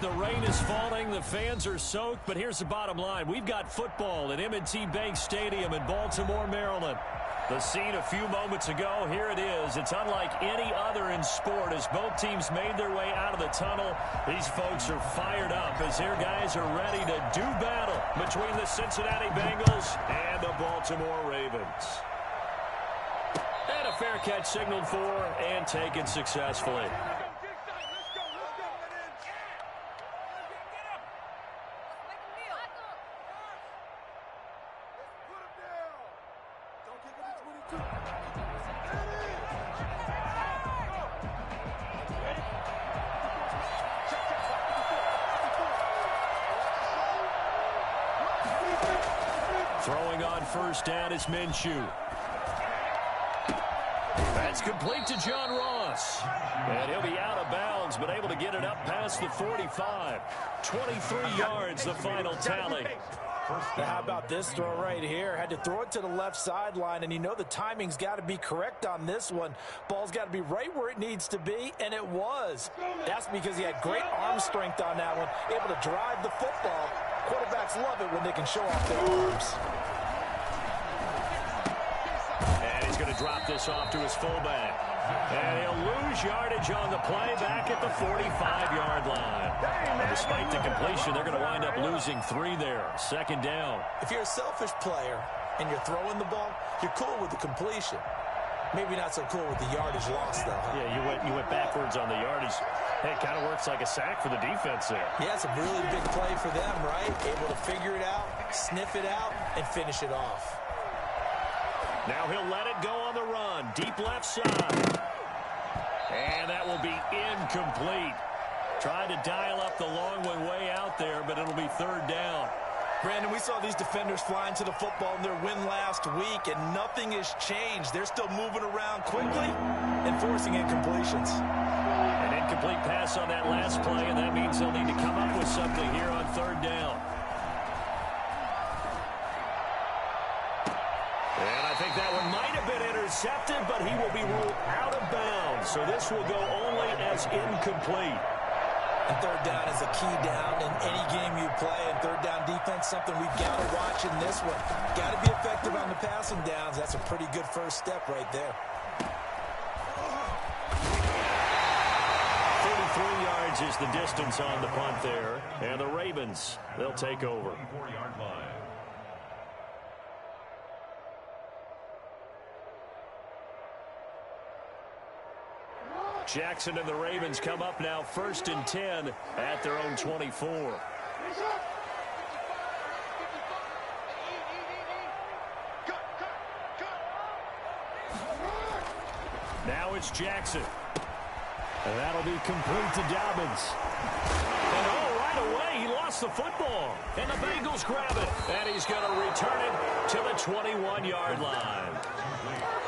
the rain is falling. The fans are soaked. But here's the bottom line. We've got football at M&T Bank Stadium in Baltimore, Maryland. The scene a few moments ago, here it is. It's unlike any other in sport as both teams made their way out of the tunnel. These folks are fired up as their guys are ready to do battle between the Cincinnati Bengals and the Baltimore Ravens. And a fair catch signaled for and taken successfully. Throwing on first down is Minshew. That's complete to John Ross. And he'll be out of bounds, but able to get it up past the 45. 23 yards, the final tally. Now, how about this throw right here? Had to throw it to the left sideline, and you know the timing's got to be correct on this one. Ball's got to be right where it needs to be, and it was. That's because he had great arm strength on that one, able to drive the football. Quarterbacks love it when they can show off their arms. And he's going to drop this off to his fullback. And he'll lose yardage on the play back at the 45-yard line. And despite the completion, they're going to wind up losing 3 there. Second down. If you're a selfish player and you're throwing the ball, you're cool with the completion. Maybe not so cool with the yardage loss, though. Huh? Yeah, you went backwards on the yardage. Hey, it kind of works like a sack for the defense there. Yeah, it's a really big play for them, right? Able to figure it out, sniff it out, and finish it off. Now he'll let it go on the run. Deep left side. And that will be incomplete. Trying to dial up the long one way out there, but it'll be third down. Brandon, we saw these defenders flying to the football in their win last week, and nothing has changed. They're still moving around quickly and forcing incompletions. An incomplete pass on that last play, and that means they'll need to come up with something here on third down. And I think that one might have been intercepted, but he will be ruled out of bounds. So this will go only as incomplete. And third down is a key down in any game you play. And third down defense, something we've got to watch in this one. Got to be effective on the passing downs. That's a pretty good first step right there. 33 yards is the distance on the punt there. And the Ravens, they'll take over. Jackson and the Ravens come up now 1st and 10 at their own 24. Now it's Jackson. And that'll be complete to Dobbins. And right away, he lost the football. And the Bengals grab it. And he's going to return it to the 21-yard line.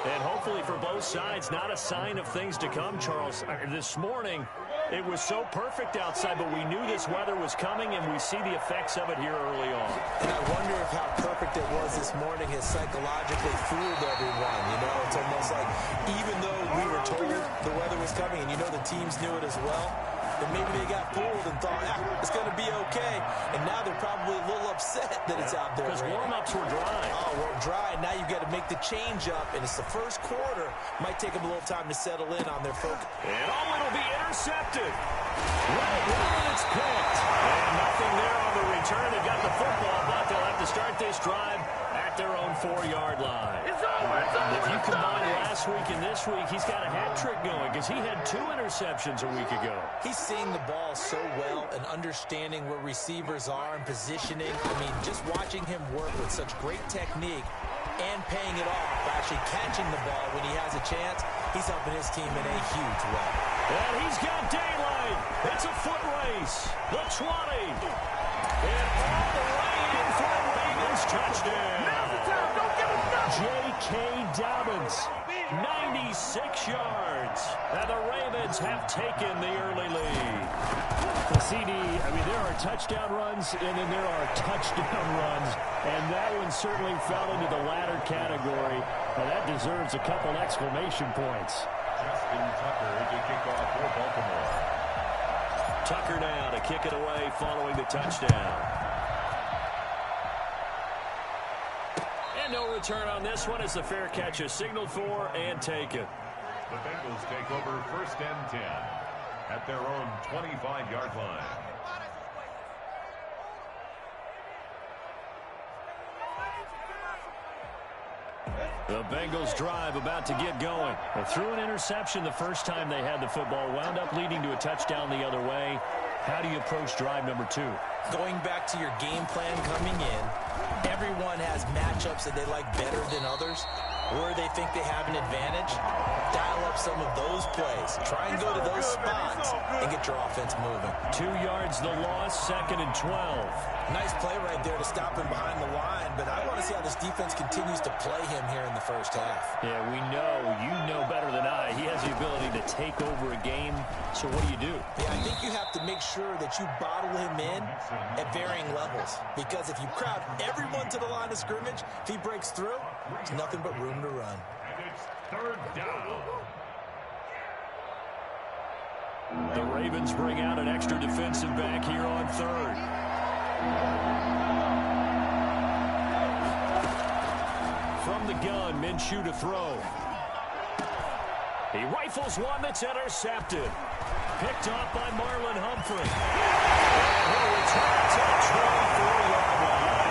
And hopefully for both sides, not a sign of things to come, Charles. This morning, it was so perfect outside, but we knew this weather was coming, and we see the effects of it here early on. And I wonder if how perfect it was this morning has psychologically fooled everyone. You know, it's almost like even though we were told the weather was coming, and you know the teams knew it as well, then maybe they got fooled and thought, it's going to be okay. And now they're probably a little upset that it's out there. Because warm-ups were dry. Oh, we're dry. Now you've got to make the change up, and it's the first quarter. Might take them a little time to settle in on their focus. And it'll be intercepted. Right, it's picked. And nothing there on the return. They got the football, but they'll have to start this drive at their own 4-yard line. It's over. If you combine last week and this week, he's got a hat trick going because he had 2 interceptions a week ago. He's seeing the ball so well and understanding where receivers are and positioning. I mean, just watching him work with such great technique and paying it off by actually catching the ball when he has a chance, he's helping his team in a huge way. And he's got daylight. It's a foot race. The 20. And all the way in for a Ravens touchdown. Now's the time. Don't give him nothing. J.K. Dobbins, 96 yards. And the Ravens have taken the early lead. The CD, I mean, there are touchdown runs, and then there are touchdown runs. And that one certainly fell into the latter category. And that deserves a couple exclamation points. Justin Tucker to kick off for Baltimore. Tucker now to kick it away following the touchdown. And no return on this one as the fair catch is signaled for and taken. The Bengals take over 1st and 10 at their own 25-yard line. The Bengals drive about to get going. They threw an interception the first time they had the football, wound up leading to a touchdown the other way. How do you approach drive number 2? Going back to your game plan coming in, everyone has matchups that they like better than others, where they think they have an advantage. Dial up some of those plays. Try and go to those spots and get your offense moving. 2 yards the loss, 2nd and 12. Nice play right there to stop him behind the line, but I want to see how this defense continues to play him here in the first half. Yeah, we know. You know better than I. He has the ability to take over a game, so what do? Yeah, I think you have to make sure that you bottle him in at varying levels, because if you crowd everyone to the line of scrimmage, if he breaks through, there's nothing but room to run. It's 3rd down. The Ravens bring out an extra defensive back here on 3rd. From the gun, Minshew to throw. He rifles one that's intercepted. Picked off by Marlon Humphrey. And he'll return to the 24-yard line.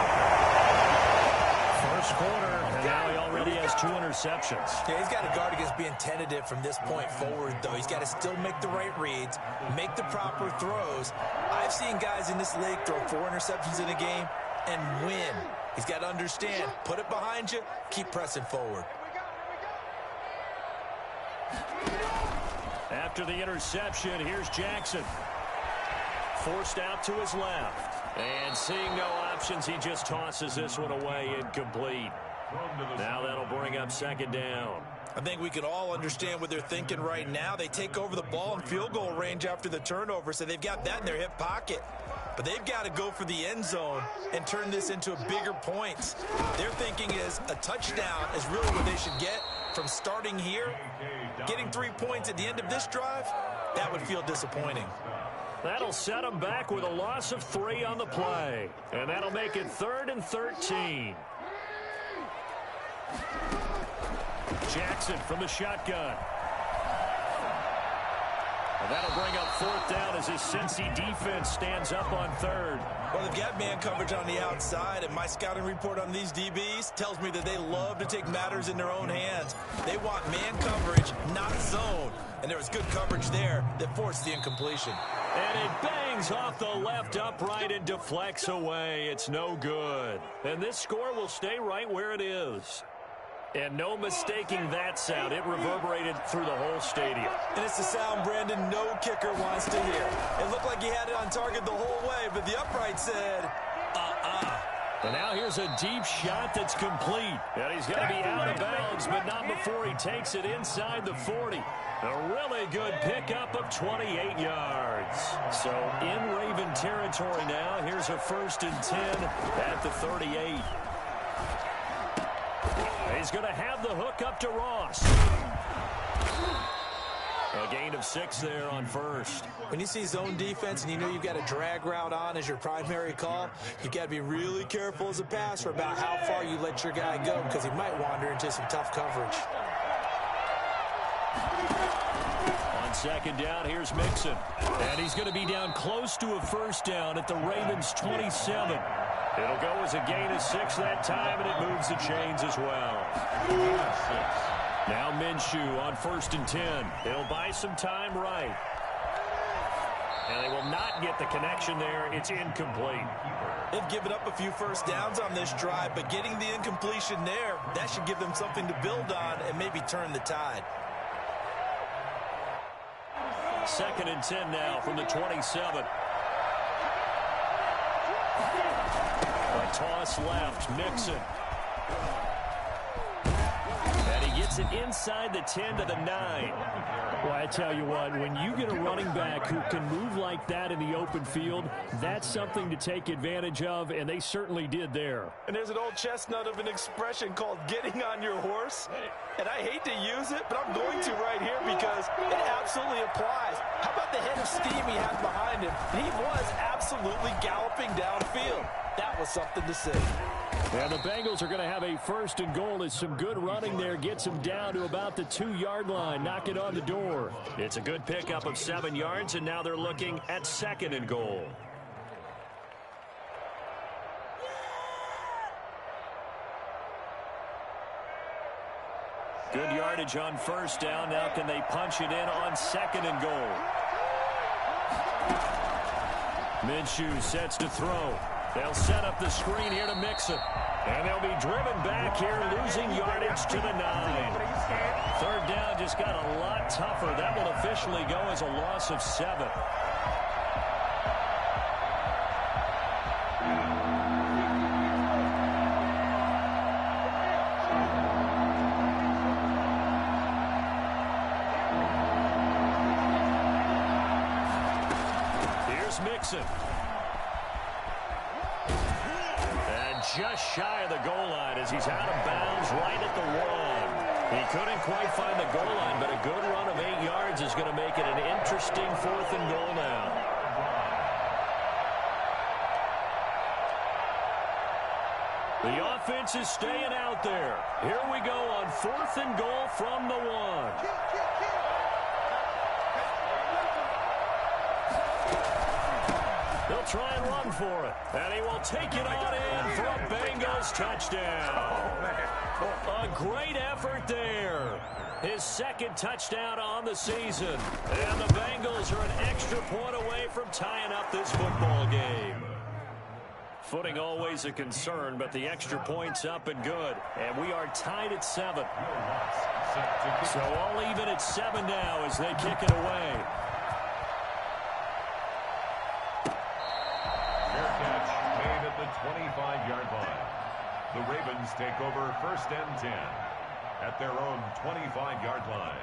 First quarter, and now he already has 2 interceptions. Yeah, he's got to guard against being tentative from this point forward, though. He's got to still make the right reads, make the proper throws. I've seen guys in this league throw 4 interceptions in a game and win. He's got to understand, put it behind you, keep pressing forward. After the interception, here's Jackson. Forced out to his left. And seeing no options, he just tosses this one away incomplete. Now that'll bring up 2nd down. I think we can all understand what they're thinking right now. They take over the ball in field goal range after the turnover, so they've got that in their hip pocket. But they've got to go for the end zone and turn this into a bigger points. Their thinking is a touchdown is really what they should get from starting here. Getting 3 points at the end of this drive, that would feel disappointing. That'll set them back with a loss of 3 on the play. And that'll make it 3rd and 13. Jackson from the shotgun. And that'll bring up 4th down as his Cincy defense stands up on 3rd. Well, they've got man coverage on the outside, and my scouting report on these DBs tells me that they love to take matters in their own hands. They want man coverage, not zone. And there was good coverage there that forced the incompletion. And it bangs off the left upright and deflects away. It's no good. And this score will stay right where it is. And no mistaking that sound. It reverberated through the whole stadium. And it's the sound Brandon no kicker wants to hear. It looked like he had it on target the whole way, but the upright said, And now here's a deep shot that's complete. And he's going to be out of bounds, but not before he takes it inside the 40. A really good pickup of 28 yards. So in Raven territory now. Here's a 1st and 10 at the 38. He's going to have the hook up to Ross. A gain of 6 there on 1st. When you see zone defense and you know you've got a drag route on as your primary call, you've got to be really careful as a passer about how far you let your guy go, because he might wander into some tough coverage. On 2nd down, here's Mixon. And he's going to be down close to a 1st down at the Ravens' 27. It'll go as a gain of 6 that time, and it moves the chains as well. Now Minshew on 1st and 10. They'll buy some time right. And they will not get the connection there. It's incomplete. They've given up a few 1st downs on this drive, but getting the incompletion there, that should give them something to build on and maybe turn the tide. 2nd and 10 now from the 27. A toss left, Mixon. And he gets it inside the 10 to the 9. Well, I tell you what, when you get a running back who can move like that in the open field, that's something to take advantage of, and they certainly did there. And there's an old chestnut of an expression called getting on your horse. And I hate to use it, but I'm going to right here because it absolutely applies. How about the head of steam he has behind him? He was absolutely galloping downfield. That was something to see. And the Bengals are going to have a 1st and goal as some good running there gets them down to about the 2-yard line. Knock it on the door. It's a good pickup of 7 yards, and now they're looking at 2nd and goal. Good yardage on 1st down. Now can they punch it in on 2nd and goal? Minshew sets to throw. They'll set up the screen here to mix it. And they'll be driven back here, losing yardage to the 9. 3rd down just got a lot tougher. That will officially go as a loss of 7. Here's Mixon. Just shy of the goal line as he's out of bounds right at the 1. He couldn't quite find the goal line, but a good run of 8 yards is going to make it an interesting 4th and goal now. The offense is staying out there. Here we go on 4th and goal from the 1. They'll try and run for it. And he will take it on in for a Bengals touchdown. A great effort there. His 2nd touchdown on the season. And the Bengals are an extra point away from tying up this football game. Footing always a concern, but the extra point's up and good. And we are tied at 7. So all even at 7 now as they kick it away. The 25-yard line. The Ravens take over 1st and 10 at their own 25-yard line.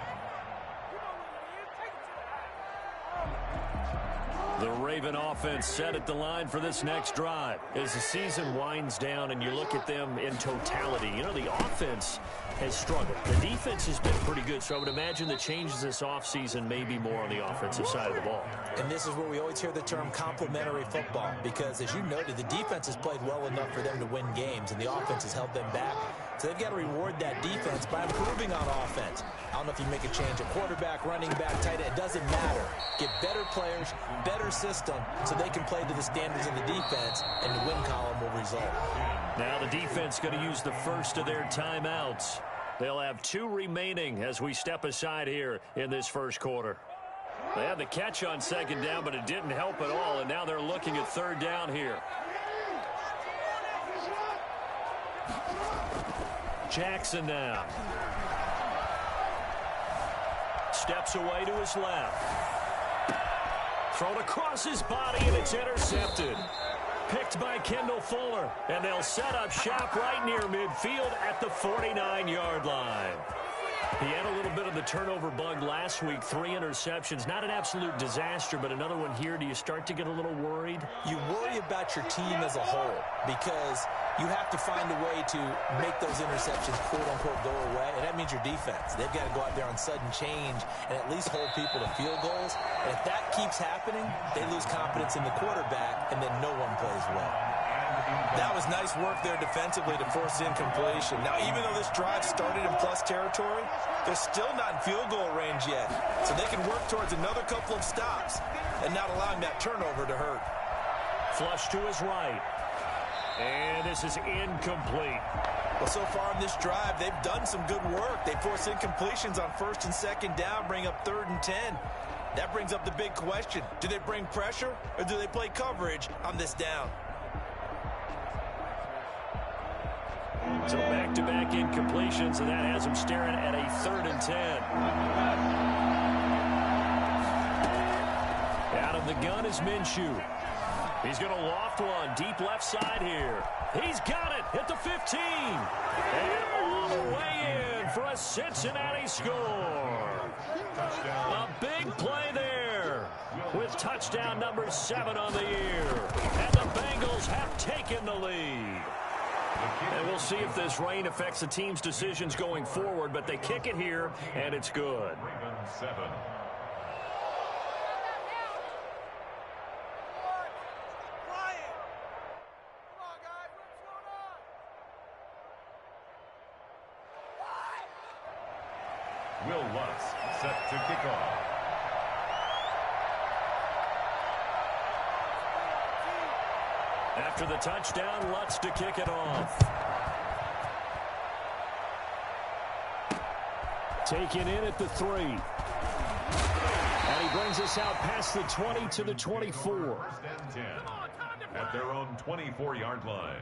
The Raven offense set at the line for this next drive. As the season winds down and you look at them in totality, you know, the offense has struggled. The defense has been pretty good, so I would imagine the changes this offseason may be more on the offensive side of the ball. And this is where we always hear the term complementary football because, as you noted, the defense has played well enough for them to win games, and the offense has held them back. So they've got to reward that defense by improving on offense. I don't know if you make a change at quarterback, running back, tight end. It doesn't matter. Get better players, better system, so they can play to the standards of the defense, and the win column will result. Now the defense going to use the first of their timeouts. They'll have 2 remaining as we step aside here in this first quarter. They had the catch on 2nd down, but it didn't help at all, and now they're looking at 3rd down here. Jackson now. Steps away to his left. Thrown across his body, and it's intercepted. Picked by Kendall Fuller, and they'll set up shop right near midfield at the 49-yard line. He had a little bit of the turnover bug last week, 3 interceptions. Not an absolute disaster, but another one here. Do you start to get a little worried? You worry about your team as a whole because you have to find a way to make those interceptions, quote-unquote, go away, and that means your defense. They've got to go out there on sudden change and at least hold people to field goals. And if that keeps happening, they lose confidence in the quarterback, and then no one plays well. That was nice work there defensively to force incompletion. Now, even though this drive started in plus territory, they're still not in field goal range yet. So they can work towards another couple of stops and not allowing that turnover to hurt. Flush to his right. And this is incomplete. Well, so far in this drive, they've done some good work. They force incompletions on 1st and 2nd down, bring up 3rd and 10. That brings up the big question. Do they bring pressure or do they play coverage on this down? So back-to-back incompletions, and that has him staring at a 3rd and 10. Out of the gun is Minshew. He's going to loft one deep left side here. He's got it at the 15. And all the way in for a Cincinnati score. A big play there with touchdown number 7 on the year. And the Bengals have taken the lead. And we'll see if this rain affects the team's decisions going forward, but they kick it here, and it's good. Ravens 7. Will Lutz set to kick off. After the touchdown, Lutz to kick it off. Taken in at the 3. And he brings us out past the 20 to the 24. First and 10 at their own 24-yard line.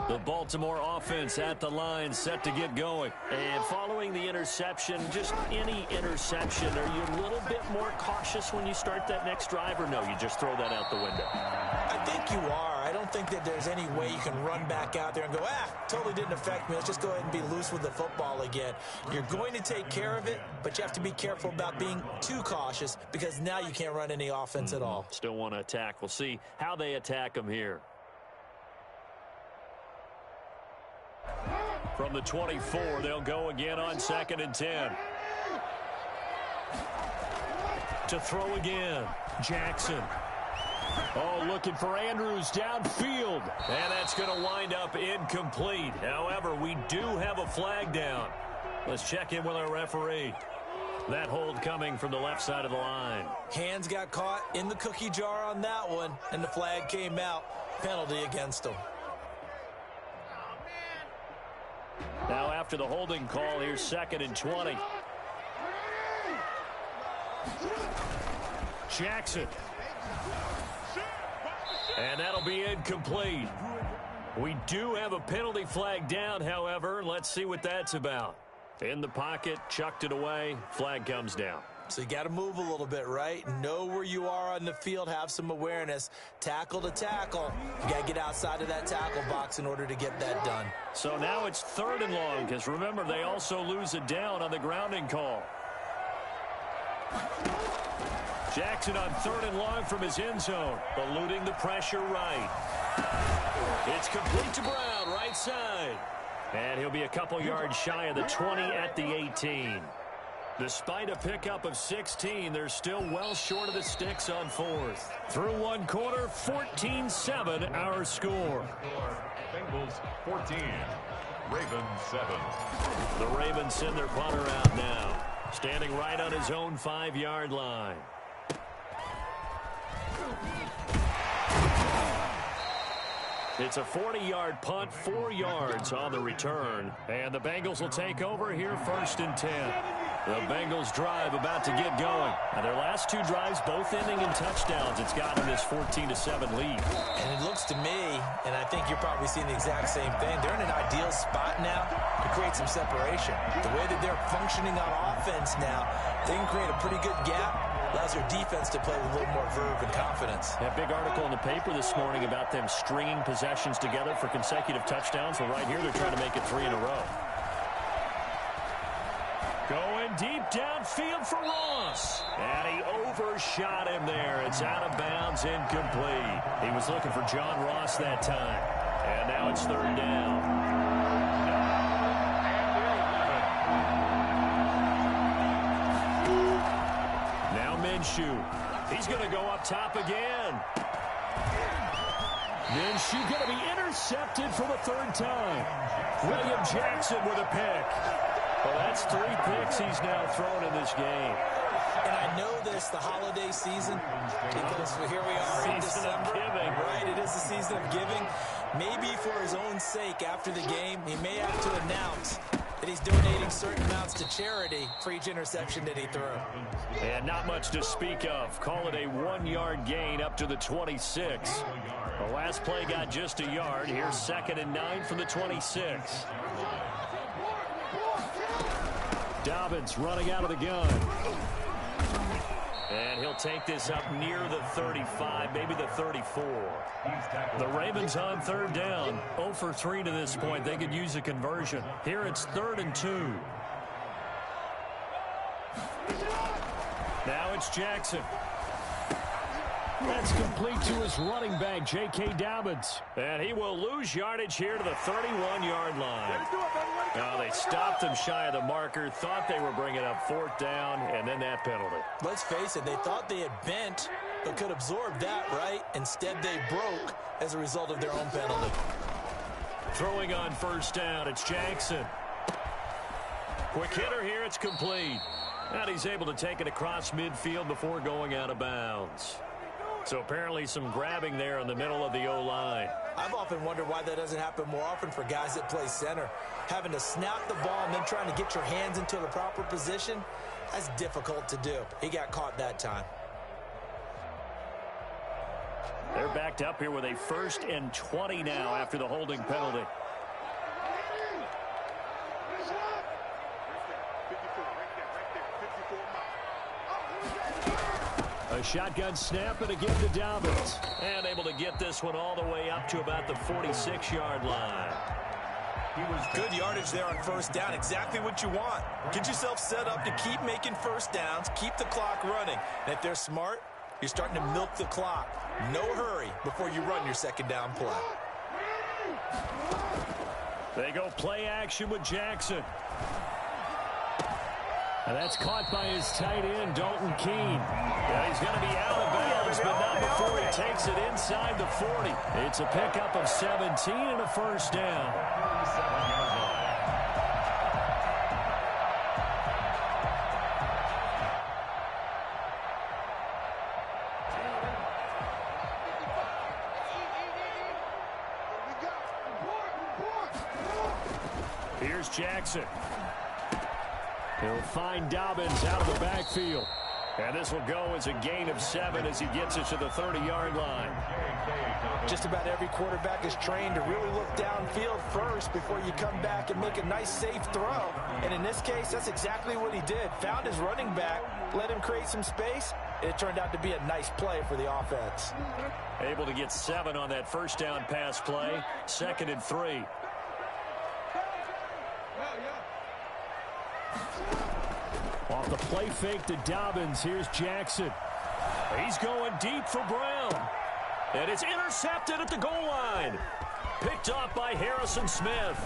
The Baltimore offense at the line, set to get going. And following the interception, just any interception, are you a little bit more cautious when you start that next drive, or no, you just throw that out the window? I think you are. I don't think that there's any way you can run back out there and go, totally didn't affect me. Let's just go ahead and be loose with the football again. You're going to take care of it, but you have to be careful about being too cautious because now you can't run any offense at all. Still want to attack. We'll see how they attack them here. From the 24, they'll go again on 2nd and 10. To throw again, Jackson. Oh, looking for Andrews downfield. And that's going to wind up incomplete. However, we do have a flag down. Let's check in with our referee. That hold coming from the left side of the line. Hands got caught in the cookie jar on that one, and the flag came out. Penalty against him. Now after the holding call, here's 2nd and 20. Jackson. And that'll be incomplete. We do have a penalty flag down, however. Let's see what that's about. In the pocket, chucked it away, flag comes down. So you got to move a little bit, right? Know where you are on the field, have some awareness. Tackle to tackle. You got to get outside of that tackle box in order to get that done. So now it's 3rd and long, because remember, they also lose it down on the grounding call. Jackson on 3rd and long from his end zone, eluding the pressure right. It's complete to Brown, right side. And he'll be a couple yards shy of the 20 at the 18. Despite a pickup of 16, they're still well short of the sticks on 4th. Through one quarter, 14-7 our score. Bengals 14, Ravens 7. The Ravens send their punter out now, standing right on his own 5-yard line. It's a 40-yard punt, 4 yards on the return. And the Bengals will take over here 1st and 10. The Bengals drive about to get going. And their last 2 drives both ending in touchdowns. It's gotten this 14-7 lead. And it looks to me, and I think you're probably seeing the exact same thing, they're in an ideal spot now to create some separation. The way that they're functioning on offense now, they can create a pretty good gap. Allows their defense to play with a little more verve and confidence. That big article in the paper this morning about them stringing possessions together for consecutive touchdowns. Well, right here, they're trying to make it 3 in a row. Going deep downfield for Ross. And he overshot him there. It's out of bounds, incomplete. He was looking for John Ross that time. And now it's 3rd down. Minshew. He's going to go up top again. Minshew going to be intercepted for the 3rd time. William Jackson with a pick. Well, that's 3 picks he's now thrown in this game. And I know this, the holiday season, because here we are in December. Right, it is the season of giving. Maybe for his own sake, after the game, he may have to announce that he's donating certain amounts to charity for each interception that he threw. And not much to speak of. Call it a 1-yard gain up to the 26. The last play got just a yard. Here's 2nd and 9 from the 26. Dobbins running out of the gun. And he'll take this up near the 35, maybe the 34. The Ravens on third down. 0 for 3 to this point. They could use a conversion. Here it's 3rd and 2. Now it's Jackson. That's complete to his running back, J.K. Dobbins. And he will lose yardage here to the 31-yard line. Now they stopped him shy of the marker, thought they were bringing up 4th down, and then that penalty. Let's face it, they thought they had bent, but could absorb that, right? Instead, they broke as a result of their own penalty. Throwing on 1st down, it's Jackson. Quick hitter here, it's complete. And he's able to take it across midfield before going out of bounds. So apparently some grabbing there in the middle of the O-line. I've often wondered why that doesn't happen more often for guys that play center. Having to snap the ball and then trying to get your hands into the proper position, that's difficult to do. He got caught that time. They're backed up here with a 1st and 20 now after the holding penalty. A shotgun snap and again to Dobbins. And able to get this one all the way up to about the 46-yard line. Good yardage there on 1st down. Exactly what you want. Get yourself set up to keep making 1st downs, keep the clock running. And if they're smart, you're starting to milk the clock. No hurry before you run your 2nd down play. They go play action with Jackson. And that's caught by his tight end, Dalton Keene. Yeah, he's going to be out of bounds, but not before he takes it inside the 40. It's a pickup of 17 and a 1st down. Here's Jackson. He'll find Dobbins out of the backfield. And this will go as a gain of 7 as he gets it to the 30-yard line. Just about every quarterback is trained to really look downfield first before you come back and make a nice, safe throw. And in this case, that's exactly what he did. Found his running back, let him create some space, and it turned out to be a nice play for the offense. Able to get 7 on that 1st down pass play. 2nd and 3. Off the play fake to Dobbins, here's Jackson. He's going deep for Brown. And it's intercepted at the goal line. Picked off by Harrison Smith.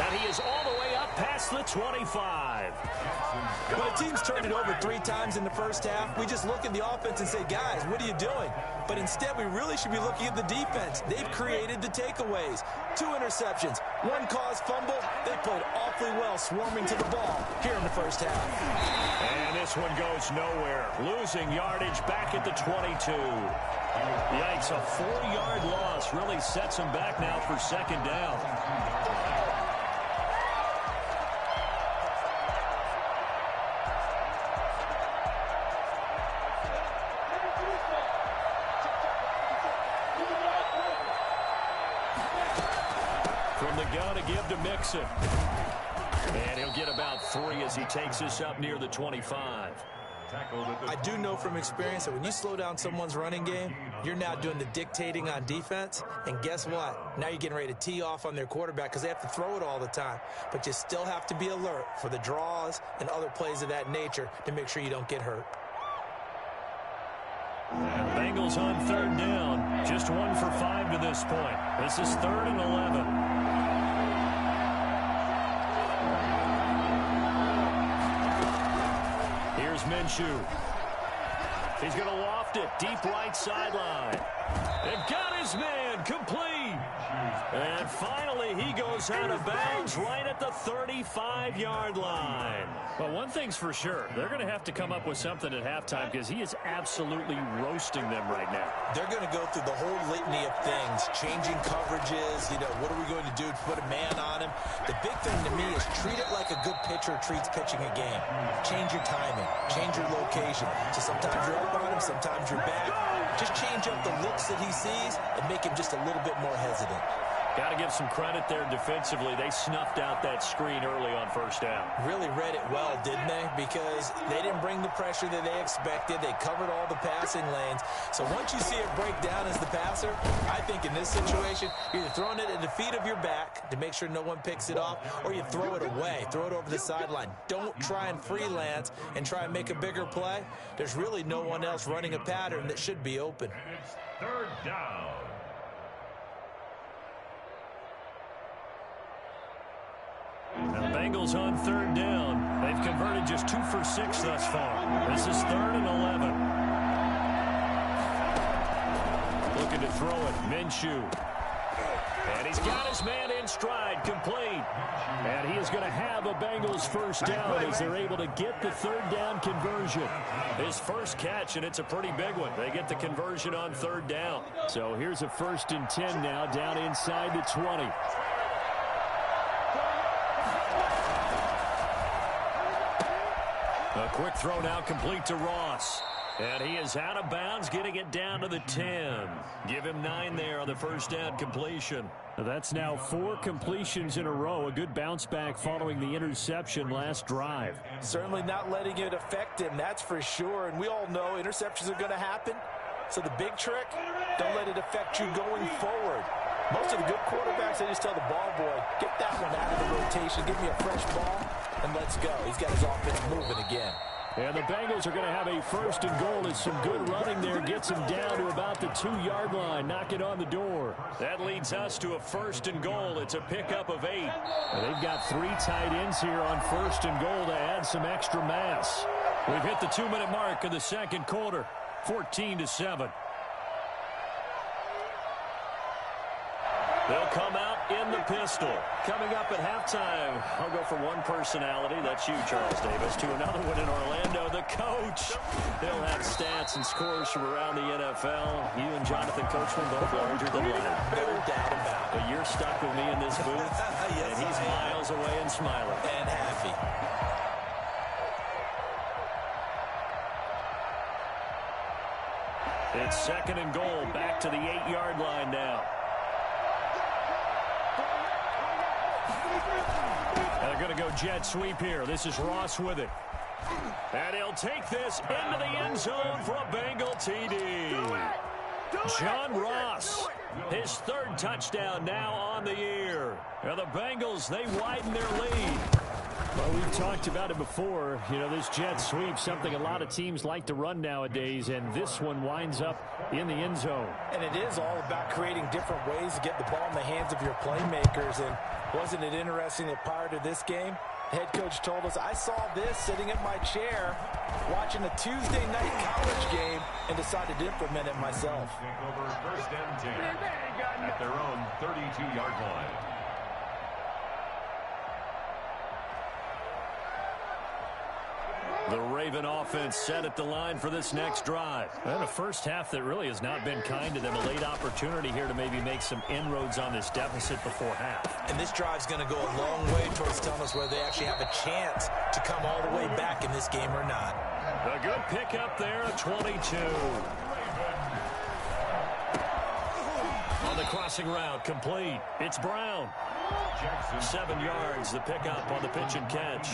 And he is all the way up past the 25. When a team's turned it over 3 times in the 1st half, we just look at the offense and say, guys, what are you doing? But instead, we really should be looking at the defense. They've created the takeaways. 2 interceptions, 1 caused fumble. They played awfully well swarming to the ball here in the 1st half. And this one goes nowhere. Losing yardage back at the 22. Yikes, a 4-yard loss really sets him back now for 2nd down. From the gun to give to Mixon. And he'll get about 3 as he takes this up near the 25. I do know from experience that when you slow down someone's running game, you're now doing the dictating on defense. And guess what? Now you're getting ready to tee off on their quarterback because they have to throw it all the time. But you still have to be alert for the draws and other plays of that nature to make sure you don't get hurt. Bengals on 3rd down. Just 1 for 5 to this point. This is 3rd and 11. Here's Minshew. He's going to loft it deep right sideline. And got his man complete. And finally he goes out of bounds right at the 35-yard line. Well, one thing's for sure. They're going to have to come up with something at halftime because he is absolutely roasting them right now. They're going to go through the whole litany of things, changing coverages, what are we going to do to put a man on him? The big thing to me is treat it like a good pitcher treats pitching a game. Change your timing, change your location. So sometimes you're up on him, sometimes you're back. Just change up the looks that he sees and make him just a little bit more hesitant. Got to give some credit there defensively. They snuffed out that screen early on first down. Really read it well, didn't they? Because they didn't bring the pressure that they expected. They covered all the passing lanes. So once you see it break down as the passer, I think in this situation, you're either throwing it at the feet of your back to make sure no one picks it off, or you throw it away, throw it over the sideline. Don't try and freelance and try and make a bigger play. There's really no one else running a pattern that should be open. And it's third down. And the Bengals on third down. They've converted just 2 for 6 thus far. This is 3rd and 11. Looking to throw it. Minshew. And he's got his man in stride, complete. And he is going to have a Bengals first down as they're able to get the third down conversion. His first catch, and it's a pretty big one. They get the conversion on third down. So here's a 1st and 10 now, down inside the 20. A quick throw now complete to Ross. And he is out of bounds, getting it down to the 10. Give him 9 there on the first down completion. That's now 4 completions in a row. A good bounce back following the interception last drive. Certainly not letting it affect him, that's for sure. And we all know interceptions are going to happen. So the big trick, don't let it affect you going forward. Most of the good quarterbacks, they just tell the ball boy, get that one out of the rotation, give me a fresh ball, and let's go. He's got his offense moving again. And the Bengals are going to have a 1st and goal as some good running there gets him down to about the 2-yard line. Knock it on the door. That leads us to a 1st and goal. It's a pickup of 8. And they've got 3 tight ends here on 1st and goal to add some extra mass. We've hit the 2-minute mark of the second quarter. 14-7. They'll come out in the pistol. Coming up at halftime, I'll go from one personality, that's you, Charles Davis, to another one in Orlando, the coach. They'll have stats and scores from around the NFL. You and Jonathan Coachman both larger than life. No doubt about it. But you're stuck with me in this booth, yes, and he's miles away and smiling. And happy. It's 2nd and goal, back to the 8-yard line now. They're going to go jet sweep here. This is Ross with it. And he'll take this into the end zone for a Bengal TD. John Ross, his 3rd touchdown now on the year. And the Bengals, they widen their lead. Well, we've talked about it before. You know, this jet sweep, something a lot of teams like to run nowadays, and this one winds up in the end zone. And it is all about creating different ways to get the ball in the hands of your playmakers. And wasn't it interesting that prior to this game, the head coach told us, I saw this sitting in my chair watching a Tuesday night college game and decided to implement it myself. Take over 1st and 10 at their own 32-yard line. The Raven offense set at the line for this next drive. And a first half that really has not been kind to them. A late opportunity here to maybe make some inroads on this deficit before half. And this drive's going to go a long way towards telling us whether they actually have a chance to come all the way back in this game or not. A good pickup there at 22. On the crossing route, complete. It's Brown. 7 yards, the pickup on the pitch and catch.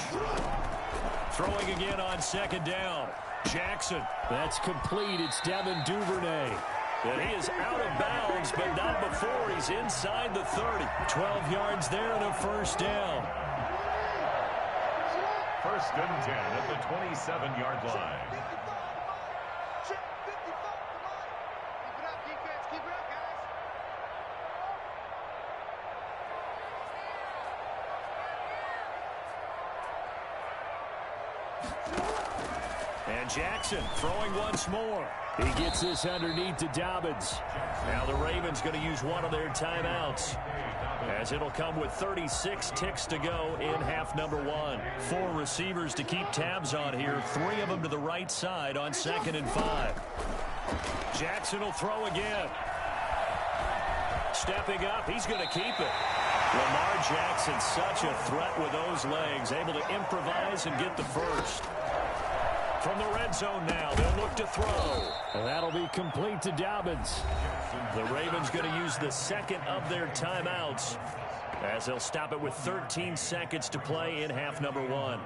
Throwing again on 2nd down. Jackson. That's complete. It's Devin Duvernay. And he is out of bounds, but not before he's inside the 30. 12 yards there and a 1st down. 1st and 10 at the 27-yard line. And Jackson throwing once more. He gets this underneath to Dobbins. Now the Ravens going to use one of their timeouts, as it'll come with 36 ticks to go in half number 1. 4 receivers to keep tabs on here. 3 of them to the right side on 2nd and 5. Jackson will throw again. Stepping up, he's going to keep it. Lamar Jackson, such a threat with those legs, able to improvise and get the first. From the red zone now, they'll look to throw. And that'll be complete to Dobbins. The Ravens going to use the second of their timeouts as they'll stop it with 13 seconds to play in half number 1.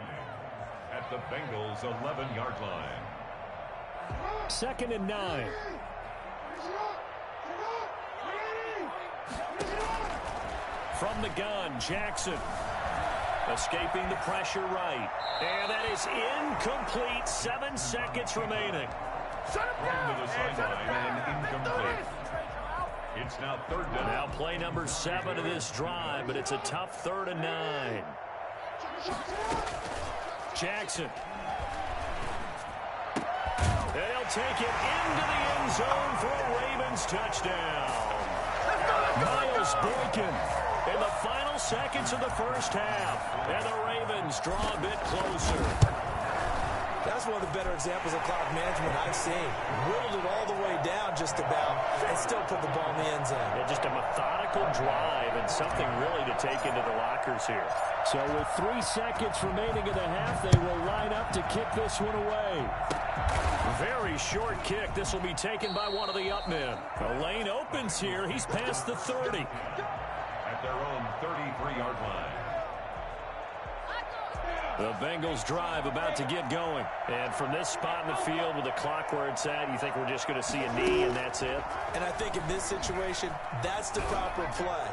At the Bengals' 11-yard line. 2nd and 9. From the gun, Jackson. Escaping the pressure right. And that is incomplete. 7 seconds remaining. Running to the sideline and incomplete. It's now 3rd down. Now play number 7 of this drive, but it's a tough 3rd and 9. Jackson. They'll take it into the end zone for a Ravens touchdown. Miles Boykin in the final seconds of the first half. And the Ravens draw a bit closer. That's one of the better examples of clock management I've seen. Whittled it all the way down just about and still put the ball in the end zone. Yeah, just a methodical drive and something really to take into the lockers here. So with 3 seconds remaining in the half, they will line up to kick this one away. Very short kick. This will be taken by one of the up men. The lane opens here. He's past the 30. At their own 33-yard line. The Bengals drive about to get going. And from this spot in the field with the clock where it's at, you think we're just going to see a knee and that's it? And I think in this situation, that's the proper play.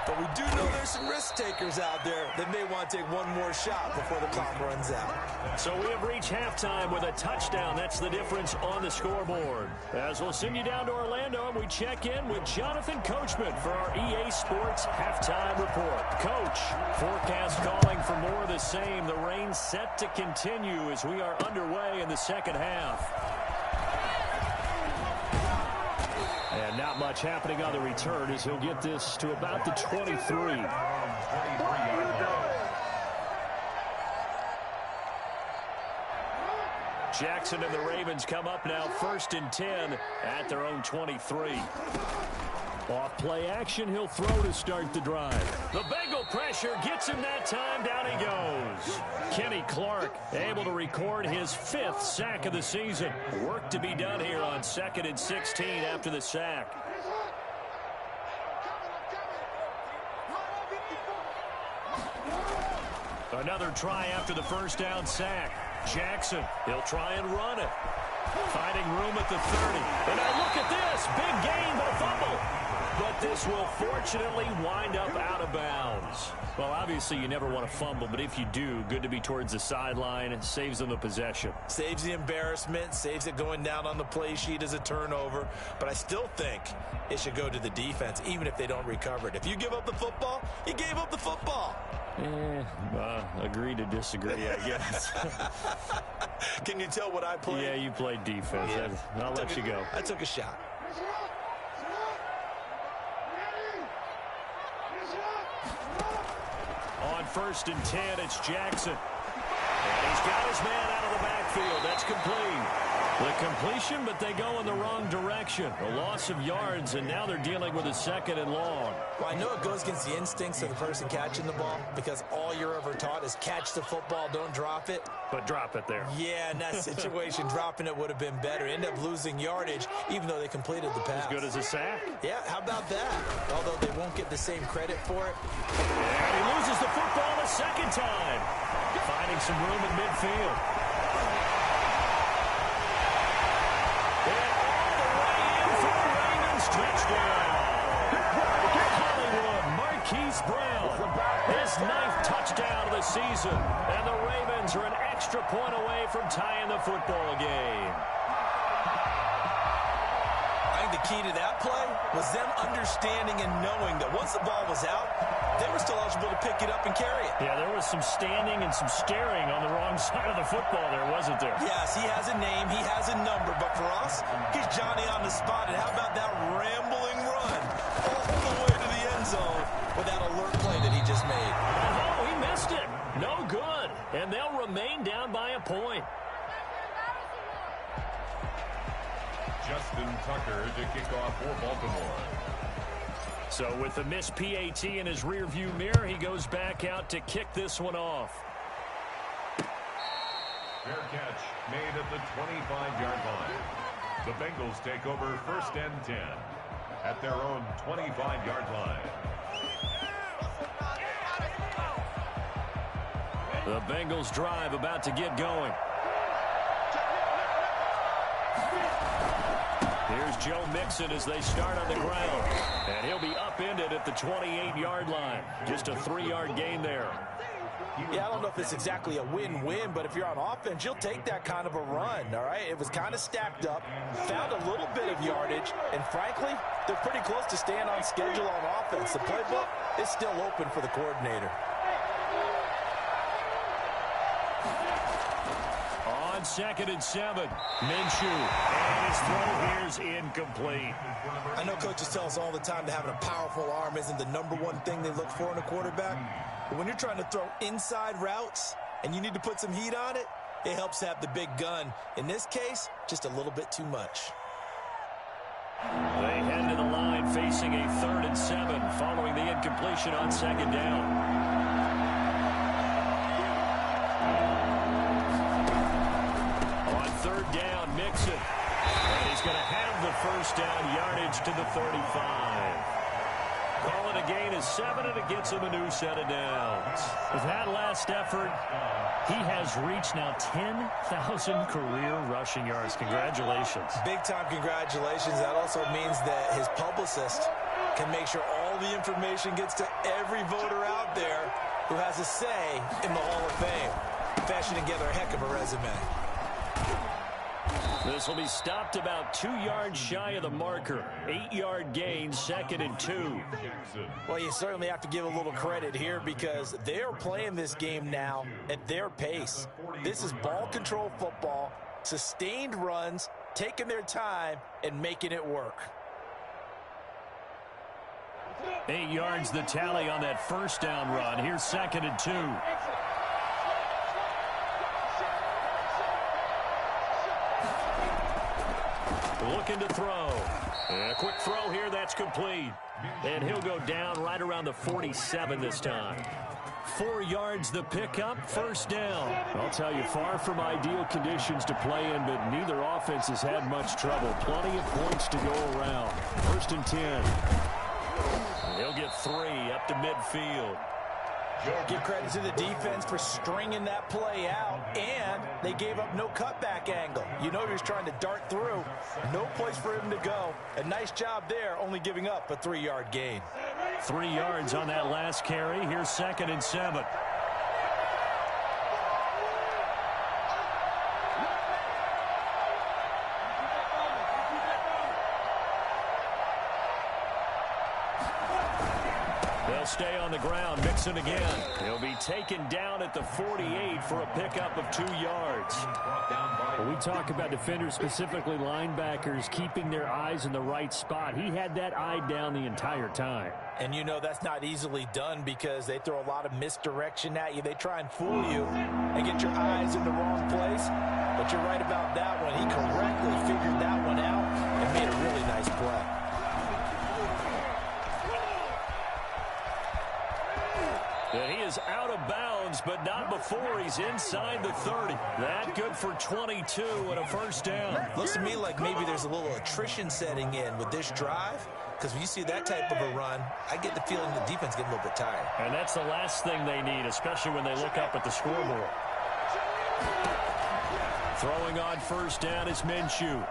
But we do know there's some risk takers out there that may want to take one more shot before the clock runs out. So we have reached halftime with a touchdown. That's the difference on the scoreboard. As we'll send you down to Orlando, and we check in with Jonathan Coachman for our EA Sports Halftime Report. Coach, forecast calling for more of the same. The rain set to continue as we are underway in the second half. And not much happening on the return as he'll get this to about the 23. Jackson and the Ravens come up now 1st and 10 at their own 23. Off play action, he'll throw to start the drive. The Bengal pressure gets him that time. Down he goes. Kenny Clark able to record his 5th sack of the season. Work to be done here on 2nd and 16 after the sack. Another try after the first down sack. Jackson, he'll try and run it. Finding room at the 30. And now look at this. Big gain, but a fumble. But this will fortunately wind up out of bounds. Well, obviously you never want to fumble, but if you do, good to be towards the sideline. It saves them the possession. Saves the embarrassment, saves it going down on the play sheet as a turnover. But I still think it should go to the defense, even if they don't recover it. If you give up the football, you gave up the football. Agree to disagree, I guess. Can you tell what I played? Yeah, you played defense. Yeah. I'll let you go. I took a shot. On 1st and 10, it's Jackson. And he's got his man out of the backfield. That's complete. The completion, but they go in the wrong direction. A loss of yards, and now they're dealing with a 2nd and long. Well, I know it goes against the instincts of the person catching the ball because all you're ever taught is catch the football, don't drop it. But drop it there. Yeah, in that situation, dropping it would have been better. End up losing yardage, even though they completed the pass. As good as a sack. Yeah, how about that? Although they won't get the same credit for it. And he loses the football a 2nd time. Finding some room in midfield. Touchdown. Hollywood, Marquise Brown. His 9th touchdown of the season. And the Ravens are an extra point away from tying the football game. I think the key to that play was them understanding and knowing that once the ball was out, they were still eligible to pick it up and carry it. Yeah, there was some standing and some staring on the wrong side of the football there, wasn't there? Yes, he has a name, he has a number, but for us, he's Johnny on the spot. And how about that rambling run all the way to the end zone with that alert play that he just made? Oh, he missed it. No good. And they'll remain down by a point. Justin Tucker to kick off for Baltimore. So with the missed PAT in his rearview mirror, he goes back out to kick this one off. Fair catch made at the 25-yard line. The Bengals take over 1st and 10 at their own 25-yard line. The Bengals drive about to get going. Here's Joe Mixon as they start on the ground. And he'll be upended at the 28-yard line. Just a 3-yard gain there. Yeah, I don't know if it's exactly a win-win, but if you're on offense, you'll take that kind of a run, all right? It was kind of stacked up, found a little bit of yardage, and frankly, they're pretty close to staying on schedule on offense. The playbook is still open for the coordinator. On 2nd and 7, Minshew, and his throw here's incomplete. I know coaches tell us all the time that having a powerful arm isn't the #1 thing they look for in a quarterback. But when you're trying to throw inside routes and you need to put some heat on it, it helps to have the big gun. In this case, just a little bit too much. They head to the line facing a 3rd and 7 following the incompletion on 2nd down. On 3rd down, Mixon. And he's going to have the 1st down yardage to the 35. Calling a gain of 7, and it gets him a new set of downs. With that last effort, he has reached now 10,000 career rushing yards. Congratulations. Big-time congratulations. That also means that his publicist can make sure all the information gets to every voter out there who has a say in the Hall of Fame. Fashioning together a heck of a resume. This will be stopped about 2 yards shy of the marker. 8-yard gain, 2nd and 2. Well, you certainly have to give a little credit here because they're playing this game now at their pace. This is ball control football, sustained runs, taking their time, and making it work. 8 yards the tally on that 1st down run. Here's 2nd and 2. Looking to throw. A quick throw here, that's complete. And he'll go down right around the 47 this time. 4 yards the pickup, 1st down. I'll tell you, far from ideal conditions to play in, but neither offense has had much trouble. Plenty of points to go around. 1st and 10. He'll get 3 up to midfield. Give credit to the defense for stringing that play out, and they gave up no cutback angle. You know he was trying to dart through. No place for him to go. A nice job there, only giving up a 3-yard gain. 3 yards on that last carry. Here's 2nd and 7. They'll stay on the ground. Mixon again. He'll be taken down at the 48 for a pickup of 2 yards. When we talk about defenders, specifically linebackers, keeping their eyes in the right spot, he had that eye down the entire time. And you know that's not easily done because they throw a lot of misdirection at you. They try and fool you and get your eyes in the wrong place. But you're right about that one. He correctly figured that one out and made a really nice play. And he is out of bounds, but not before he's inside the 30. That good for 22 and a 1st down. Looks to me like maybe there's a little attrition setting in with this drive, because when you see that type of a run, I get the feeling the defense getting a little bit tired. And that's the last thing they need, especially when they look up at the scoreboard. Throwing on 1st down is Minshew.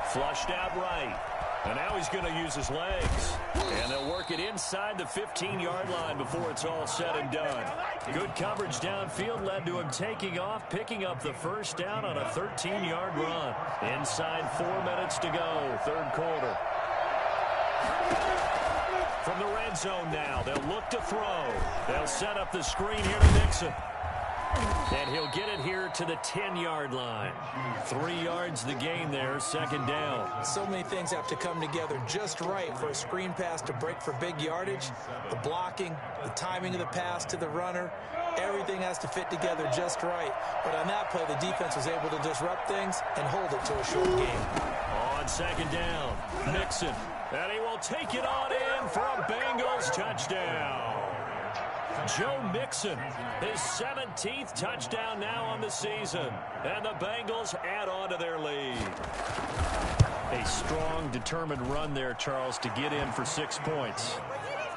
Flushed out right. And now he's going to use his legs. And they'll work it inside the 15-yard line before it's all said and done. Good coverage downfield led to him taking off, picking up the 1st down on a 13-yard run. Inside 4 minutes to go, 3rd quarter. From the red zone now, they'll look to throw. They'll set up the screen here to Mixon. And he'll get it here to the 10-yard line. 3 yards the gain there, 2nd down. So many things have to come together just right for a screen pass to break for big yardage. The blocking, the timing of the pass to the runner, everything has to fit together just right. But on that play, the defense was able to disrupt things and hold it to a short game. On 2nd down, Mixon. And he will take it on in for a Bengals touchdown. Joe Mixon, his 17th touchdown now on the season. And the Bengals add on to their lead. A strong, determined run there, Charles, to get in for 6 points.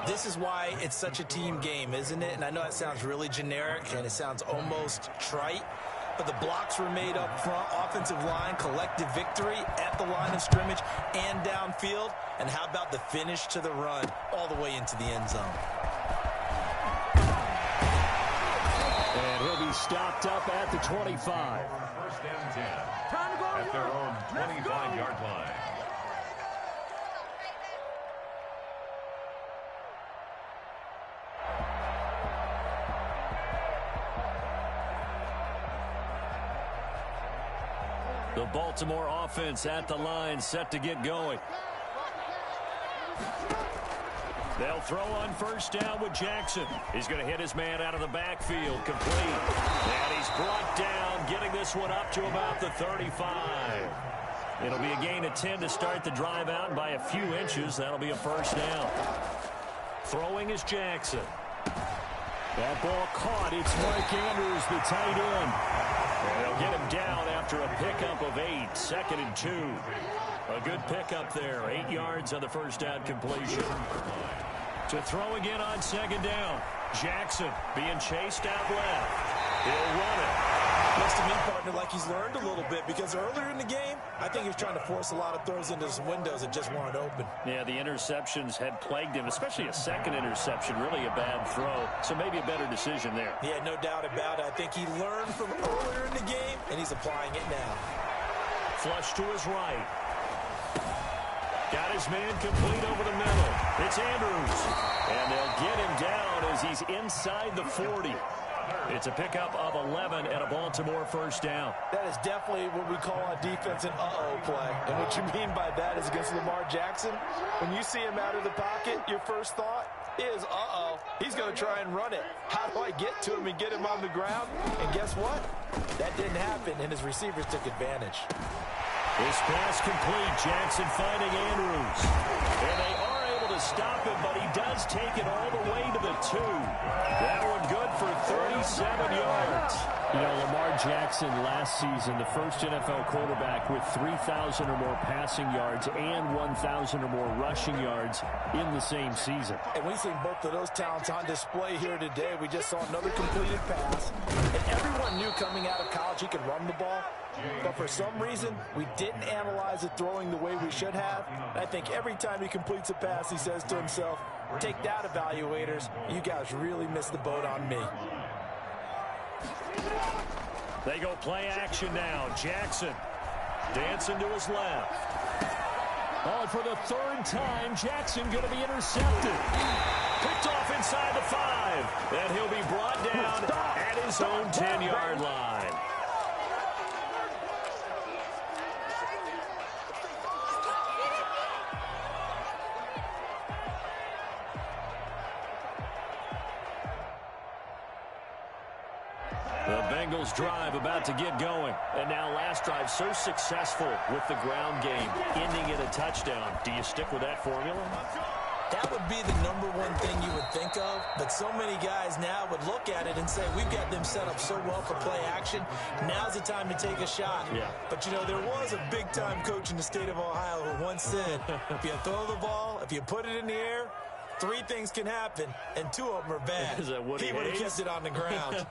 This is why it's such a team game, isn't it? And I know it sounds really generic and it sounds almost trite, but the blocks were made up front, offensive line, collective victory at the line of scrimmage and downfield. And how about the finish to the run all the way into the end zone? And he'll be stopped up at the 25. First and 10 at their own 25-yard line. The Baltimore offense at the line, set to get going. They'll throw on first down with Jackson. He's going to hit his man out of the backfield, complete. And he's brought down, getting this one up to about the 35. It'll be a gain of 10 to start the drive out, and by a few inches, that'll be a first down. Throwing is Jackson. That ball caught. It's Mike Andrews, the tight end. And they'll get him down after a pickup of 8, 2nd and 2. A good pickup there, 8 yards on the first down completion. To throw again on 2nd down. Jackson being chased out left. He'll run it. Looks to me, partner, like he's learned a little bit, because earlier in the game, I think he was trying to force a lot of throws into some windows that just weren't open. Yeah, the interceptions had plagued him, especially a second interception, really a bad throw. So maybe a better decision there. Yeah, no doubt about it. I think he learned from earlier in the game, and he's applying it now. Flush to his right. Got his man complete over the middle. It's Andrews. And they'll get him down as he's inside the 40. It's a pickup of 11 and a Baltimore first down. That is definitely what we call on defense an uh-oh play. And what you mean by that is against Lamar Jackson, when you see him out of the pocket, your first thought is, uh-oh, he's going to try and run it. How do I get to him and get him on the ground? And guess what? That didn't happen, and his receivers took advantage. This pass complete. Jackson finding Andrews. And they are able to stop him, but he does take it all the way to the 2. That one good for 37 yards. You know, Lamar Jackson last season, the first NFL quarterback with 3,000 or more passing yards and 1,000 or more rushing yards in the same season. And we've seen both of those talents on display here today. We just saw another completed pass. And everyone knew coming out of college he could run the ball. But for some reason, we didn't analyze it throwing the way we should have. And I think every time he completes a pass, he says to himself, take that, evaluators. You guys really missed the boat on me. They go play action now. Jackson dancing to his left. Oh, and for the 3rd time, Jackson going to be intercepted. Picked off inside the 5. And he'll be brought down at his own 10-yard line. The Bengals drive about to get going. And now last drive so successful with the ground game, ending in a touchdown. Do you stick with that formula? That would be the #1 thing you would think of, but so many guys now would look at it and say, we've got them set up so well for play action. Now's the time to take a shot. Yeah. But, you know, there was a big-time coach in the state of Ohio who once said, if you throw the ball, if you put it in the air, 3 things can happen, and 2 of them are bad. Is that Woody He would have Hayes? kept it on the ground.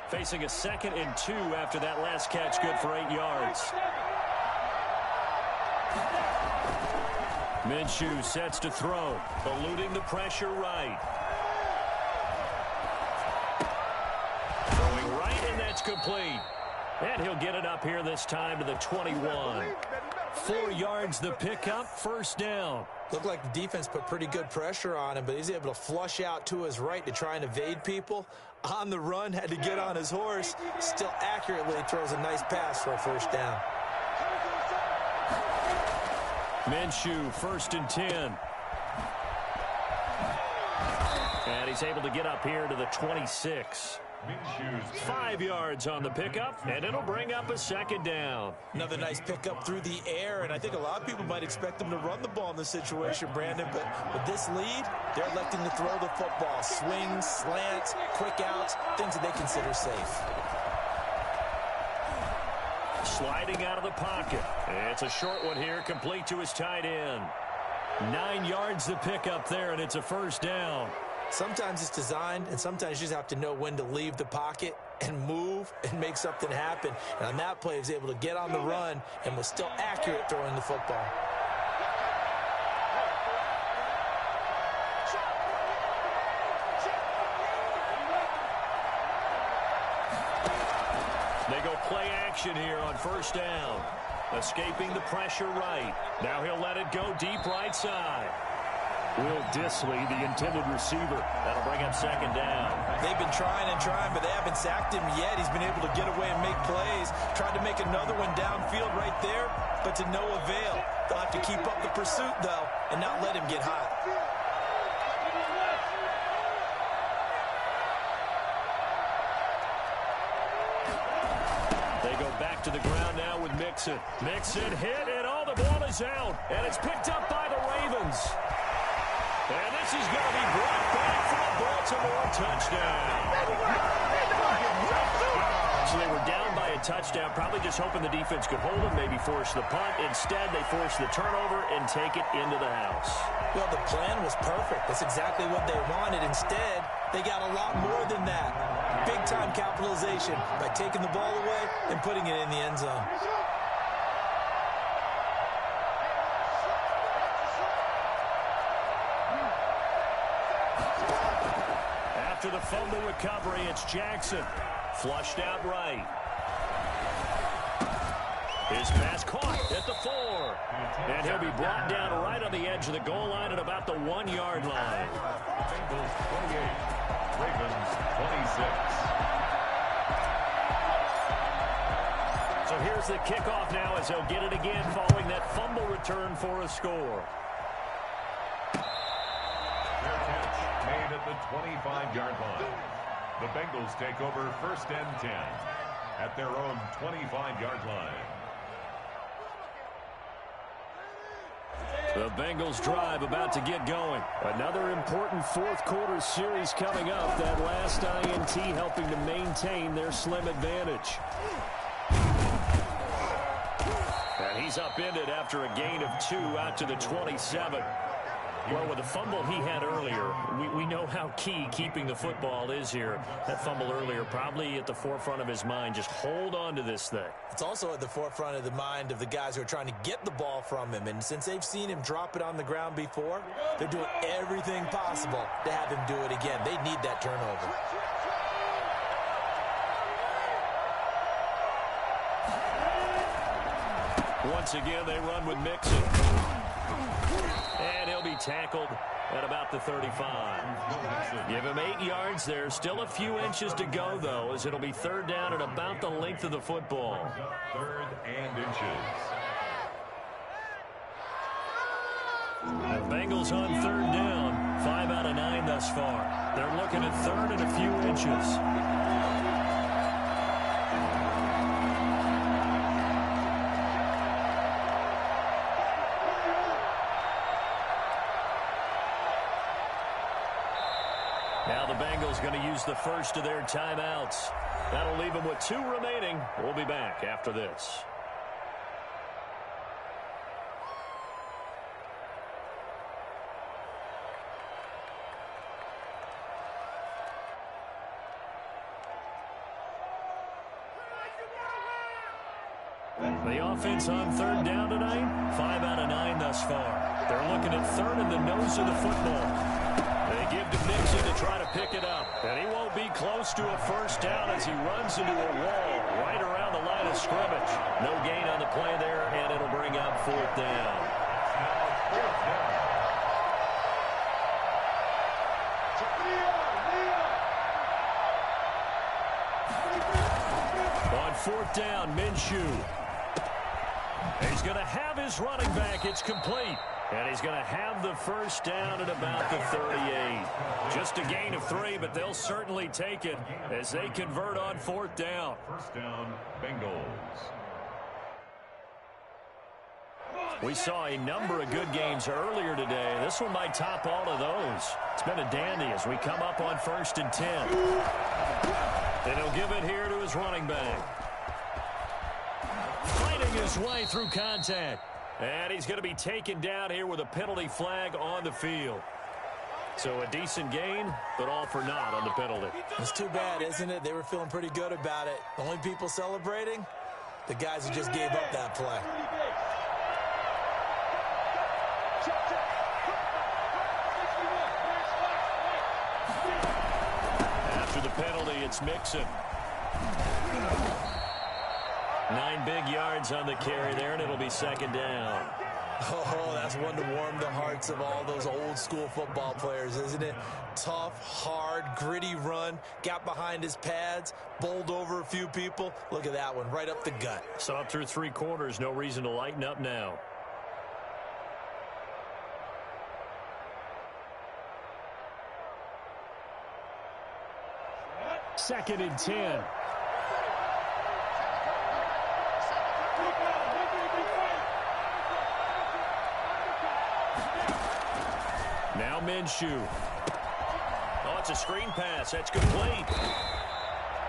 Facing a 2nd and 2 after that last catch, good for 8 yards. Minshew sets to throw, eluding the pressure right. Throwing right, and that's complete. And he'll get it up here this time to the 21. 4 yards the pickup, first down. Looked like the defense put pretty good pressure on him, but he's able to flush out to his right to try and evade people. On the run, had to get on his horse. Still accurately throws a nice pass for a first down. Minshew, 1st and 10. And he's able to get up here to the 26. Minshew's 5 yards on the pickup, and it'll bring up a second down. Another nice pickup through the air, and I think a lot of people might expect them to run the ball in this situation, Brandon, but with this lead, they're electing to throw the football. Swings, slants, quick outs, things that they consider safe. Sliding out of the pocket. It's a short one here, complete to his tight end. 9 yards to pick up there, and it's a first down. Sometimes it's designed, and sometimes you just have to know when to leave the pocket and move and make something happen. And on that play, he was able to get on the run and was still accurate throwing the football. They go play action here on first down. Escaping the pressure right. Now he'll let it go deep right side. Will Disley, the intended receiver. That'll bring up second down. They've been trying and trying, but they haven't sacked him yet. He's been able to get away and make plays. Tried to make another one downfield right there, but to no avail. They'll have to keep up the pursuit, though, and not let him get hot. They go back to the ground now with Mixon. Mixon hit, and all the ball is out. And it's picked up by the Ravens. And this is going to be brought back for a Baltimore touchdown. So they were down by a touchdown, probably just hoping the defense could hold them, maybe force the punt. Instead, they force the turnover and take it into the house. Well, the plan was perfect. That's exactly what they wanted. Instead, they got a lot more than that. Big-time capitalization by taking the ball away and putting it in the end zone. After the fumble recovery, it's Jackson. Flushed out right. His pass caught at the 4. And he'll be brought down right on the edge of the goal line at about the 1-yard line. Bengals 28, Ravens 26. So here's the kickoff now as they'll get it again following that fumble return for a score. Their catch made at the 25-yard line. The Bengals take over first and 10 at their own 25-yard line. The Bengals drive about to get going. Another important fourth-quarter series coming up. That last INT helping to maintain their slim advantage. And he's upended after a gain of 2 out to the 27. Well, with the fumble he had earlier, we know how key keeping the football is here. That fumble earlier probably at the forefront of his mind. Just hold on to this thing. It's also at the forefront of the mind of the guys who are trying to get the ball from him. And since they've seen him drop it on the ground before, they're doing everything possible to have him do it again. They need that turnover. Once again, they run with Mixon. And he'll be tackled at about the 35. Give him 8 yards there. Still a few inches to go, though, as it'll be third down at about the length of the football. Third and inches. The Bengals on third down. 5 out of 9 thus far. They're looking at third and a few inches. Now the Bengals going to use the first of their timeouts. That'll leave them with 2 remaining. We'll be back after this. The offense on third down tonight, 5 out of 9 thus far. They're looking at third in the nose of the football. They give to Mixon to try to pick it up. And he won't be close to a first down as he runs into a wall right around the line of scrimmage. No gain on the play there, and it'll bring up fourth down. On fourth down, Minshew. He's going to have his running back. It's complete. And he's going to have the first down at about the 38. Just a gain of 3, but they'll certainly take it as they convert on 4th down. First down, Bengals. We saw a number of good games earlier today. This one might top all of those. It's been a dandy as we come up on 1st and 10. And he'll give it here to his running back. Fighting his way through contact. And he's going to be taken down here with a penalty flag on the field. So a decent gain, but all for naught on the penalty. It's too bad, isn't it? They were feeling pretty good about it. The only people celebrating, the guys who just gave up that play. After the penalty, it's Mixon. 9 big yards on the carry there, and it'll be 2nd down. Oh, that's one to warm the hearts of all those old-school football players, isn't it? Tough, hard, gritty run, got behind his pads, bowled over a few people. Look at that one, right up the gut. So up through 3 quarters, no reason to lighten up now. Second and 10. Now Minshew. Oh, it's a screen pass. That's complete.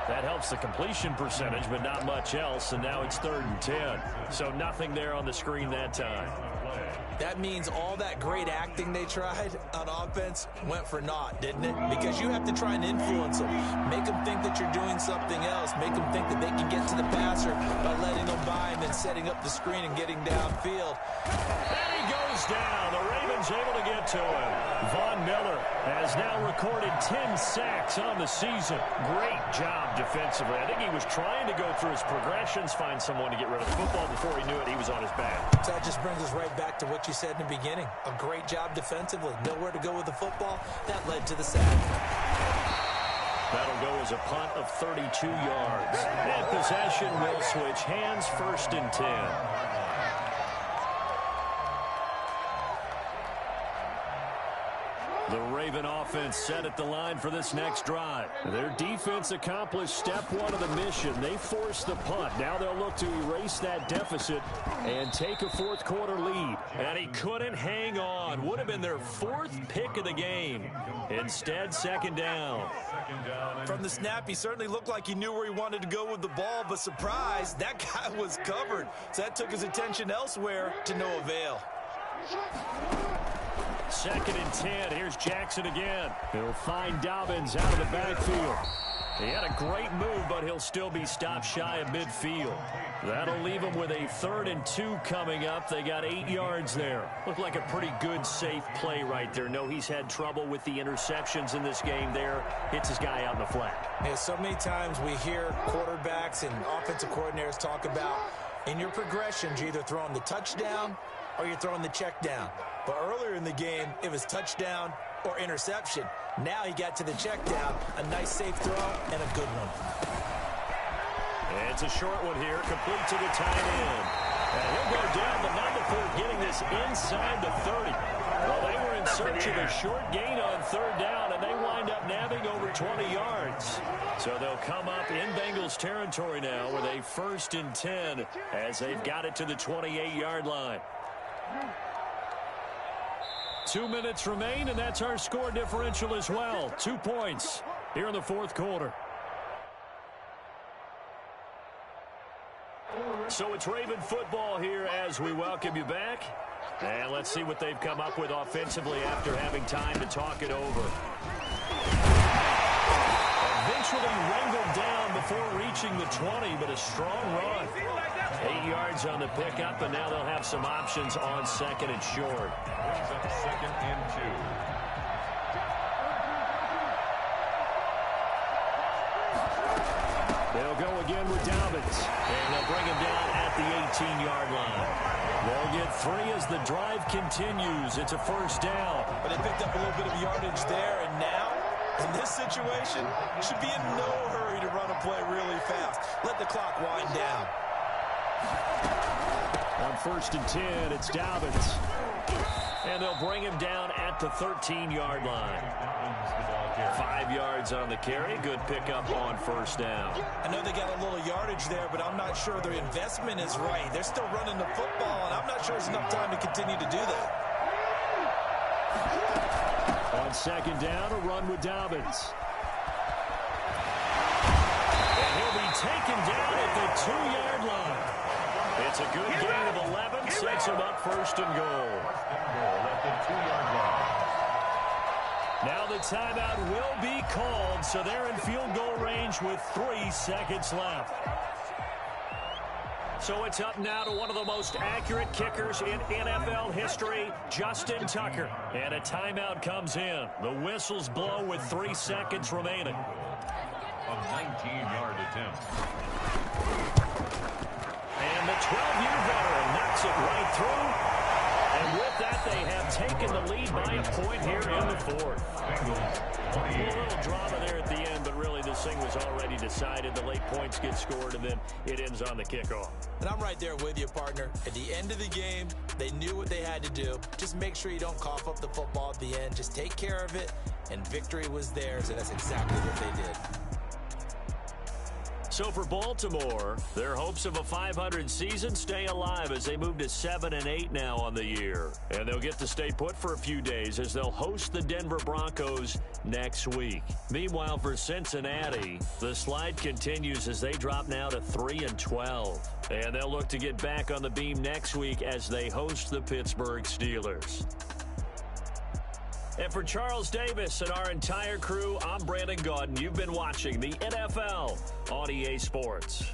That helps the completion percentage, but not much else. And now it's 3rd and 10. So nothing there on the screen that time. That means all that great acting they tried on offense went for naught, didn't it? Because you have to try and influence them. Make them think that you're doing something else. Make them think that they can get to the passer by letting them by and then setting up the screen and getting downfield. And he goes down. The Ravens able to get to him. Von Miller has now recorded 10 sacks on the season. Great job defensively. I think he was trying to go through his progressions, find someone to get rid of the football. Before he knew it, he was on his back. So that just brings us right back to what you said in the beginning. A great job defensively. Nowhere to go with the football. That led to the sack. That'll go as a punt of 32 yards. And possession will switch hands, 1st and 10. The Raven offense set at the line for this next drive. Their defense accomplished step 1 of the mission. They forced the punt. Now they'll look to erase that deficit and take a 4th quarter lead. And he couldn't hang on. Would have been their 4th pick of the game. Instead, 2nd down. From the snap, he certainly looked like he knew where he wanted to go with the ball, but surprise, that guy was covered. So that took his attention elsewhere to no avail. 2nd and 10. Here's Jackson again. He'll find Dobbins out of the backfield. He had a great move, but he'll still be stopped shy of midfield. That'll leave him with a 3rd and 2 coming up. They got 8 yards there. Looked like a pretty good, safe play right there. No, he's had trouble with the interceptions in this game there. Hits his guy out in the flat. Yeah, so many times we hear quarterbacks and offensive coordinators talk about in your progressions, you're either throwing the touchdown or you're throwing the check down. But earlier in the game, it was touchdown or interception. Now he got to the check down, a nice safe throw, and a good one. It's a short one here, complete to the tight end. And he'll go down, but not before getting this inside the 30. Well, they were in search of a short gain on 3rd down, and they wind up nabbing over 20 yards. So they'll come up in Bengals territory now with a 1st and 10 as they've got it to the 28-yard line. 2 minutes remain, and that's our score differential as well. 2 points here in the 4th quarter. So it's Raven football here as we welcome you back. And let's see what they've come up with offensively after having time to talk it over. Eventually wrangled down before reaching the 20, but a strong run. 8 yards on the pickup, and now they'll have some options on 2nd and short. 2nd and 2. They'll go again with Dobbins, and they'll bring him down at the 18-yard line. They'll get 3 as the drive continues. It's a 1st down. But they picked up a little bit of yardage there, and now, in this situation, should be in no hurry to run a play really fast. Let the clock wind down. On 1st and 10, it's Dobbins. And they'll bring him down at the 13-yard line. 5 yards on the carry. Good pickup on 1st down. I know they got a little yardage there, but I'm not sure their investment is right. They're still running the football, and I'm not sure there's enough time to continue to do that. On 2nd down, a run with Dobbins. And he'll be taken down at the 2-yard line. It's a good gain of 11, sets him up 1st and goal. At the 2-yard line. Now the timeout will be called, so they're in field goal range with 3 seconds left. So it's up now to one of the most accurate kickers in NFL history, Justin Tucker. And a timeout comes in. The whistles blow with 3 seconds remaining. A 19-yard attempt. And the 12-year veteran knocks it right through. And with that, they have taken the lead by a point here in the 4th. A little drama there at the end, but really this thing was already decided. The late points get scored, and then it ends on the kickoff. And I'm right there with you, partner. At the end of the game, they knew what they had to do. Just make sure you don't cough up the football at the end. Just take care of it, and victory was theirs, and that's exactly what they did. So for Baltimore, their hopes of a 500 season stay alive as they move to 7-8 now on the year. And they'll get to stay put for a few days as they'll host the Denver Broncos next week. Meanwhile, for Cincinnati, the slide continues as they drop now to 3-12. And they'll look to get back on the beam next week as they host the Pittsburgh Steelers. And for Charles Davis and our entire crew, I'm Brandon Gaudin. You've been watching the NFL on EA Sports.